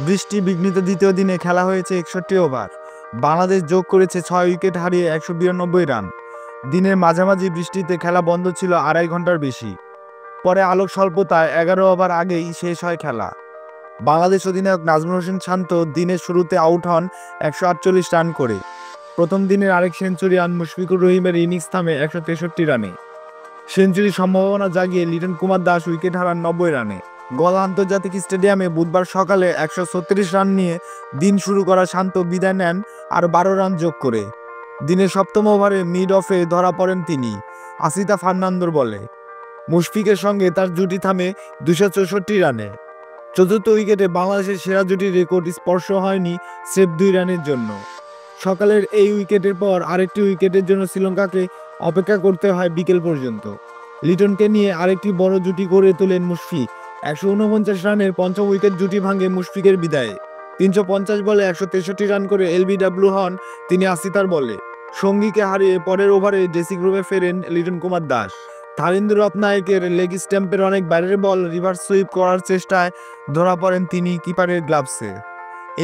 বৃষ্টি বিঘ্নিত দ্বিতীয় দিনে খেলা হয়েছে 61 ওভার। বাংলাদেশ যোগ করেছে 6 উইকেট হারিয়ে 192 রান। দিনের মাঝামাঝি বৃষ্টিতে খেলা বন্ধ ছিল 2.5 ঘন্টার বেশি। পরে আলোক স্বল্পতায় 11 ওভার আগেই শেষ হয় খেলা। বাংলাদেশ অধিনায়ক নাজমুল হোসেন শান্ত দিনের শুরুতে আউট হন 148 রান করে। প্রথম দিনের আরেক সেঞ্চুরিয়ান মুশফিকুর রহিমের ইনিংস থামে 163 রানে। সেঞ্চুরির সম্ভাবনা জাগিয়ে লিটন কুমার দাস উইকেট হারান 90 রানে। গলা আন্তর্জাতিক স্টেডিয়ামে বুধবার সকালে 136 রান নিয়ে দিন শুরু করা শান্ত বিদায় নেন আর 12 রান যোগ করে। দিনের সপ্তম ওভারে মিড অফে ধরা পড়েন তিনি আসিতা ফার্নান্দোর বলে। মুশফিকের সঙ্গে তার জুটি থামে 264 রানে। চতুর্থ উইকেটে বাংলাদেশের সেরা জুটির রেকর্ড স্পর্শ হয়নি স্রেফ 2 রানের জন্য। সকালের এই উইকেটের পর আরেকটি উইকেটের জন্য শ্রীলঙ্কাকে অপেক্ষা করতে হয় বিকেল পর্যন্ত। লিটনকে নিয়ে আরেকটি বড় জুটি গড়ে তোলেন মুশফিক। 149 রানের পঞ্চম উইকেট জুটি ভাঙে মুশফিকের বিদায়ে। 350 বলে 163 রান করে এলবিডব্লিউ হন তিনি আসিতার বলে। সঙ্গীকে হারিয়ে পরের ওভারে ড্রেসিং রুমে ফেরেন লিটন কুমার দাস। থারিন্দ্র রত্নায়কের লেগ স্ট্যাম্পের অনেক বাইরের বল রিভার্স সুইপ করার চেষ্টায় ধরা পড়েন তিনি কিপারের গ্লাভসে।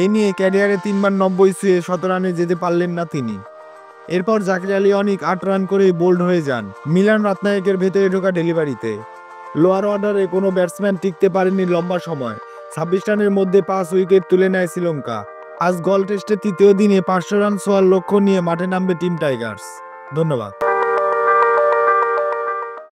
এই নিয়ে ক্যারিয়ারে 3 বার 90 ছুঁয়ে 100 রানে যেতে পারলেন না তিনি। এরপর জাকির আলী অনেক 8 রান করেই বোল্ড হয়ে যান মিলান রত্নায়কের ভেতরে ঢোকা ডেলিভারিতে। লোয়ার অর্ডারে কোনো ব্যাটসম্যান টিকতে পারেনি লম্বা সময়। 26 রানের মধ্যে 5 উইকেট তুলে নেয় শ্রীলঙ্কা। আজ গল টেস্টের তৃতীয় দিনে 500 রান ছোঁয়ার লক্ষ্য নিয়ে মাঠে নামবে টিম টাইগার্স। ধন্যবাদ।